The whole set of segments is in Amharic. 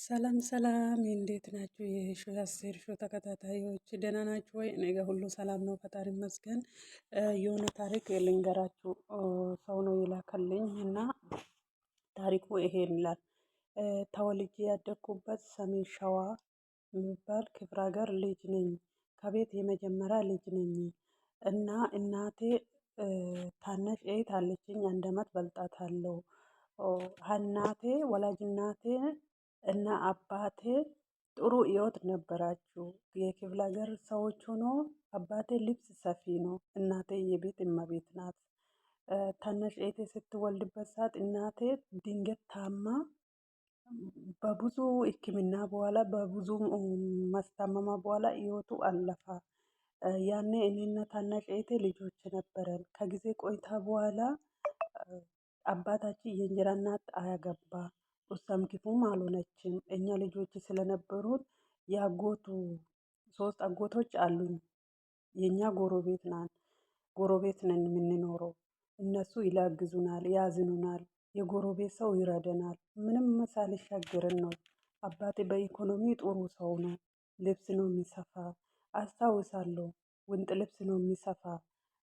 ሰላም ሰላም እንዴት ናችሁ? የአስቴር ሾው ተከታታዮች ደህና ናችሁ ወይ? እኔ ጋር ሁሉ ሰላም ነው፣ ፈጣሪ ይመስገን። የሆነ ታሪክ ልንገራችሁ። ሰው ነው የላከልኝ እና ታሪኩ ይሄን ይላል። ተወልጄ ያደግኩበት ሰሜን ሸዋ የሚባል ክፍለ ሀገር ልጅ ነኝ። ከቤት የመጀመሪያ ልጅ ነኝ እና እናቴ ታናሽ እህት አለችኝ። 1 አመት በልጣታለሁ። እናቴ ወላጅ እናቴ እና አባቴ ጥሩ ህይወት ነበራችሁ። የክፍለ ሀገር ሰዎች ሆኖ አባቴ ልብስ ሰፊ ነው፣ እናቴ የቤት እመቤት ናት። ታናሽ እህቴ ስትወልድበት ሰዓት እናቴ ድንገት ታማ በብዙ ሕክምና በኋላ በብዙ ማስታመማ በኋላ ህይወቱ አለፈ። ያኔ እኔና ታናሽ እህቴ ልጆች ነበረን። ከጊዜ ቆይታ በኋላ አባታችን የእንጀራ እናት አያገባ፣ እሷም ክፉም አልሆነችም። እኛ ልጆች ስለነበሩት የአጎቱ 3 አጎቶች አሉኝ። የኛ ጎረቤት ነን የምንኖረው። እነሱ ይላግዙናል፣ ያዝኑናል፣ የጎረቤት ሰው ይረደናል። ምንም ሳልሻገርን ነው። አባቴ በኢኮኖሚ ጥሩ ሰው ነው። ልብስ ነው የሚሰፋ። አስታውሳለሁ፣ ውንጥ ልብስ ነው የሚሰፋ።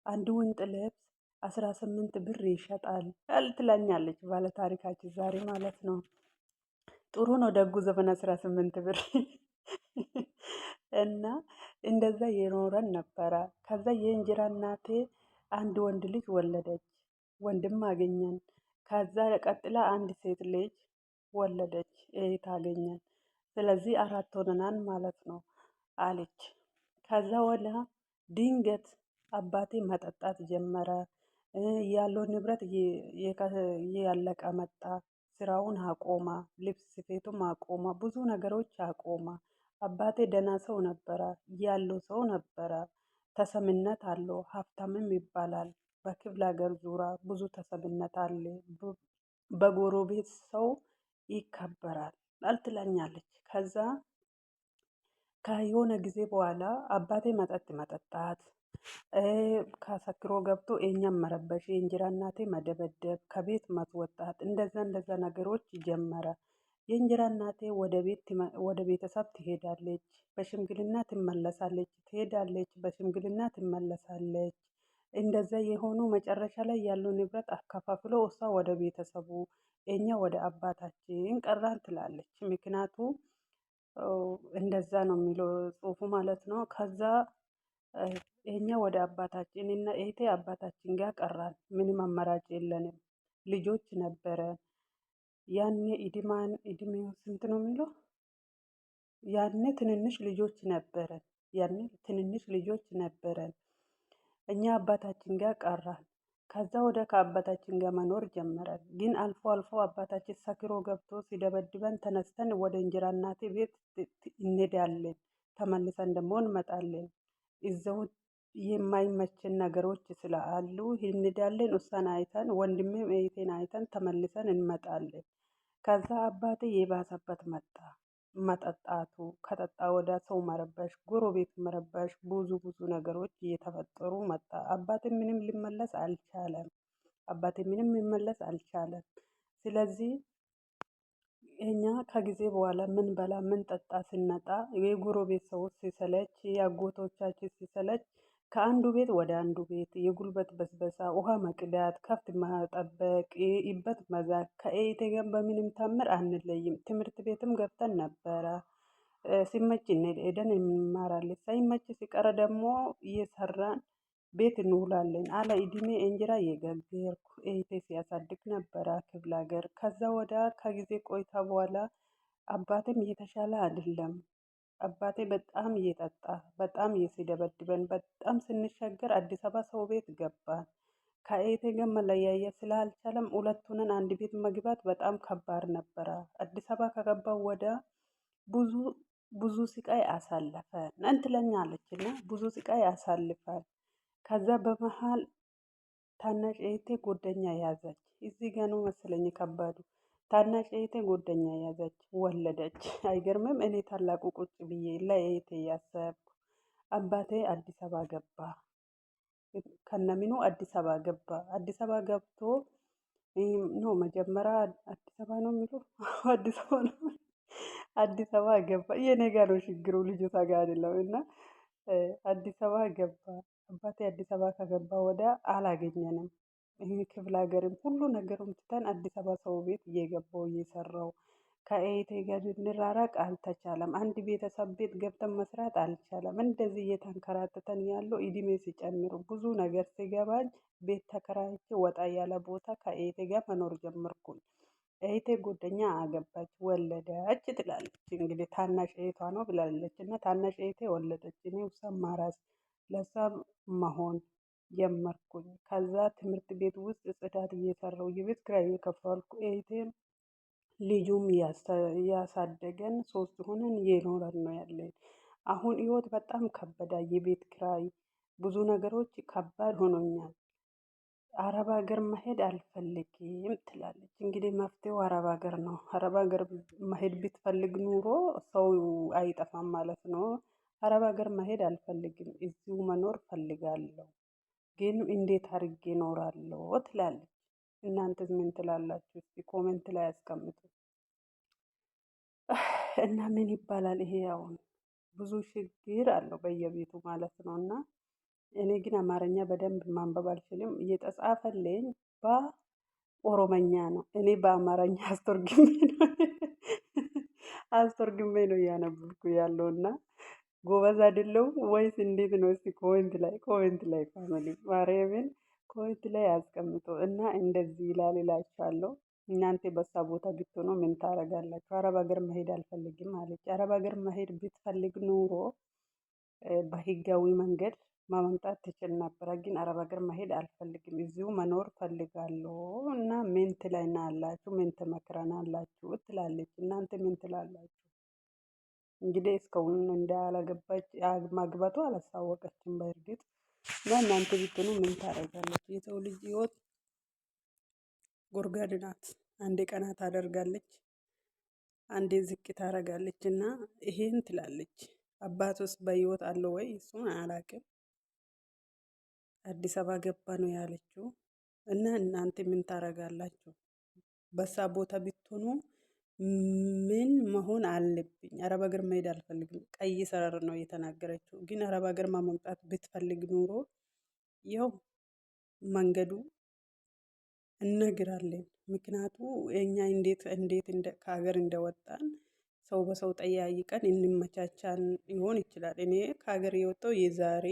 አንድ ውንጥ ልብስ 18 ብር ይሸጣል ትለኛለች ባለ ታሪካችን ዛሬ ማለት ነው። ጥሩ ነው ደጉ ዘመን 18 ብር እና እንደዛ የኖረን ነበረ። ከዛ የእንጀራ እናቴ አንድ ወንድ ልጅ ወለደች፣ ወንድም አገኘን። ከዛ ቀጥላ አንድ ሴት ልጅ ወለደች፣ እህት አገኘን። ስለዚህ 4 ሆነናል ማለት ነው አለች። ከዛ ወላ ድንገት አባቴ መጠጣት ጀመረ። ያለው ንብረት እያለቀ መጣ። ስራውን አቆማ፣ ልብስ ስፌቱም አቆማ፣ ብዙ ነገሮች አቆማ። አባቴ ደህና ሰው ነበረ፣ ያለው ሰው ነበረ፣ ተሰምነት አለው፣ ሀብታምም ይባላል። በክፍለ ሀገር ዙራ ብዙ ተሰምነት አለ፣ በጎረቤት ሰው ይከበራል አልትለኛለች። ከዛ ከየሆነ ጊዜ በኋላ አባቴ መጠጥ መጠጣት፣ ከሰክሮ ገብቶ እኛም መረበሽ፣ የእንጀራ እናቴ መደበደብ፣ ከቤት ማስወጣት፣ እንደዛ ነገሮች ጀመረ። የእንጀራ እናቴ ወደ ቤተሰብ ትሄዳለች፣ በሽምግልና ትመለሳለች፣ ትሄዳለች፣ በሽምግልና ትመለሳለች። እንደዛ የሆኑ መጨረሻ ላይ ያለው ንብረት አከፋፍሎ እሷ ወደ ቤተሰቡ፣ እኛ ወደ አባታችን ቀራን ትላለች። ምክንያቱ እንደዛ ነው የሚለው ጽሁፉ ማለት ነው። ከዛ እኛ ወደ አባታችን እና እህቴ አባታችን ጋር ቀራን። ምንም አማራጭ የለንም። ልጆች ነበረ። ያኔ እድሜው ስንት ነው የሚለው? ያኔ ትንንሽ ልጆች ነበረን። እኛ አባታችን ጋር ቀራን። ከዛ ወደ ከአባታችን ጋር መኖር ጀመረን። ግን አልፎ አልፎ አባታችን ሰክሮ ገብቶ ሲደበድበን ተነስተን ወደ እንጀራ እናቴ ቤት እንሄዳለን። ተመልሰን ደግሞ እንመጣለን። እዛው የማይመችን ነገሮች ስላሉ እንሄዳለን። እሷን አይተን ወንድሜም እህቴን አይተን ተመልሰን እንመጣለን። ከዛ አባቴ የባሰበት መጣ። መጠጣቱ ከጠጣ ወደ ሰው መረበሽ፣ ጎረቤት መረበሽ፣ ብዙ ነገሮች እየተፈጠሩ መጣ። አባቴ ምንም ሊመለስ አልቻለም። ስለዚህ እኛ ከጊዜ በኋላ ምን በላ ምን ጠጣ ስነጣ የጎረቤት ሰዎች ሲሰለች፣ የአጎቶቻችን ሲሰለች ከአንዱ ቤት ወደ አንዱ ቤት የጉልበት በስበሳ፣ ውሃ መቅዳት፣ ከብት መጠበቅ፣ ይበት መዛቅ። ከእህቴ ጋር በምንም ታምር አንለይም። ትምህርት ቤትም ገብተን ነበረ። ሲመች ሄደን እንማራለን፣ ሳይመች ሲቀር ደግሞ እየሰራን ቤት እንውላለን። አለ እድሜ እንጀራ እየጋገርኩ እህቴ ሲያሳድግ ነበረ ክፍለ ሀገር። ከዛ ወዳ ከጊዜ ቆይታ በኋላ አባቴም እየተሻለ አይደለም። አባቴ በጣም እየጠጣ በጣም ሲደበድበን በጣም ስንቸገር አዲስ አበባ ሰው ቤት ገባን። ከእህቴ ጋር መለያየት ስላልቻለም ሁለቱንን አንድ ቤት መግባት በጣም ከባድ ነበረ። አዲስ አበባ ከገባው ወደ ብዙ ስቃይ አሳለፈን እንትለኛለች እና ብዙ ስቃይ አሳልፋል። ከዛ በመሃል ታናሽ እህቴ ጎደኛ ያዘች። እዚህ ጋር ነው መሰለኝ ከባዱ። ታናሽ እህቴ ጎደኛ ያዘች፣ ወለደች። አይገርምም? እኔ ታላቁ ቁጭ ብዬ ለእህቴ ያሰብኩ። አባቴ አዲስ አበባ ገባ። ከነምኑ አዲስ አበባ ገባ። አዲስ አበባ ገብቶ ነው መጀመሪያ አዲስ አበባ ነው የሚለው አዲስ አበባ ነው። አዲስ አበባ ገባ። የኔ ጋ ነው ችግሩ፣ ልጅቷ ጋር አይደለም። እና አዲስ አበባ ገባ። አባቴ አዲስ አበባ ከገባ ወዲያ አላገኘንም። ይህ ክፍለ ሀገርም ሁሉ ነገሩን ትተን አዲስ አበባ ሰው ቤት እየገባው እየሰራው ከእህቴ ጋር ልንራራቅ አልተቻለም። አንድ ቤተሰብ ቤት ገብተን መስራት አልቻለም። እንደዚህ እየተንከራተተን ያለው እድሜ ሲጨምሩ ብዙ ነገር ሲገባኝ ቤት ተከራይቼ ወጣ ያለ ቦታ ከእህቴ ጋር መኖር ጀመርኩኝ። እህቴ ጓደኛ አገባች፣ ወለደች ትላለች። እንግዲህ ታናሽ እህቷ ነው ብላለች። እና ታናሽ እህቴ ወለደች። እኔ እሷን ማራስ ለሷ መሆን ጀመርኩኝ። ከዛ ትምህርት ቤት ውስጥ ጽዳት እየሰራው የቤት ኪራይ እየከፈልኩ እህቴም ልጁም እያሳደገን ሶስት ሆነን እየኖረን ነው ያለን። አሁን ህይወት በጣም ከበዳ፣ የቤት ኪራይ ብዙ ነገሮች ከባድ ሆኖኛል። አረብ ሀገር መሄድ አልፈልግም ትላለች። እንግዲህ መፍትሄው አረብ ሀገር ነው። አረብ ሀገር መሄድ ብትፈልግ ኑሮ ሰው አይጠፋም ማለት ነው። አረብ ሀገር መሄድ አልፈልግም፣ እዚሁ መኖር ፈልጋለሁ፣ ግን እንዴት አድርጌ እኖራለሁ ትላለች። እናንተስ ምን ትላላችሁ? እስቲ ኮሜንት ላይ አስቀምጡ። እና ምን ይባላል ይሄ አሁን ብዙ ችግር አለው በየቤቱ ማለት ነው። እና እኔ ግን አማርኛ በደንብ ማንበብ አልችልም። እየተጻፈልኝ በኦሮመኛ ነው። እኔ በአማርኛ አስተርጉሜ ነው እያነበብኩ ያለው። እና ጎበዝ አይደለሁም ወይስ እንዴት ነው? እስቲ ኮሜንት ላይ ፋሚሊ ማርያምን ኮሜንት ላይ አስቀምጡ። እና እንደዚህ ይላል እላችኋለሁ። እናንተ በሳ ቦታ ብትሆኑ ምን ታደርጋላችሁ? አረብ ሀገር መሄድ አልፈልግም አለች። አረብ ሀገር መሄድ ብትፈልግ ኑሮ በህጋዊ መንገድ ማመምጣት ትችል ነበረ። ግን አረብ ሀገር መሄድ አልፈልግም፣ እዚሁ መኖር ፈልጋለሁ። እና ምን ትለናላችሁ? ምን ትመክረናላችሁ? ትላለች። እናንተ ምን ትላላችሁ? እንግዲህ እስካሁን እንዳላገባች ማግባቱ አላሳወቀችም በእርግጥ። እና እናንተ ብትሆኑ ምን ታደርጋለች? የሰው ልጅ ህይወት ጎርጋድ ናት። አንዴ ቀና ታደርጋለች፣ አንዴ ዝቅ ታደርጋለች። እና ይሄን ትላለች። አባቱስ በህይወት አለው ወይ? እሱን አላውቅም። አዲስ አበባ ገባ ነው ያለችው። እና እናንተ ምን ታደርጋላችሁ? በሳ ቦታ ብትሆኑ ምን መሆን አለብኝ? አረብ ሀገር መሄድ አልፈልግም፣ ቀይ ሰረር ነው የተናገረችው። ግን አረብ ሀገር ማመምጣት ብትፈልግ ኑሮ ያው መንገዱ እነግራለን። ምክንያቱ እኛ እንዴት ከሀገር እንደወጣን ሰው በሰው ጠያይቀን እንመቻቻን ሊሆን ይችላል። እኔ ከሀገር የወጣው የዛሬ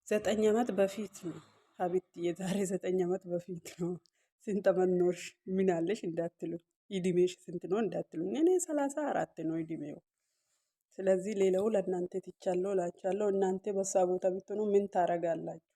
9 ዓመት በፊት ነው። አቤት የዛሬ 9 ዓመት በፊት ነው። ስንት ዓመት ኖርሽ ምን አለሽ እንዳትሉ፣ እድሜሽ ስንት ነው እንዳትሉ። እኔ 34 ነው እድሜው። ስለዚህ ሌላው ለእናንተ ትቻለሁ እላችኋለሁ። እናንተ በሳ ቦታ ብትሆኑ ምን ታረጋላችሁ?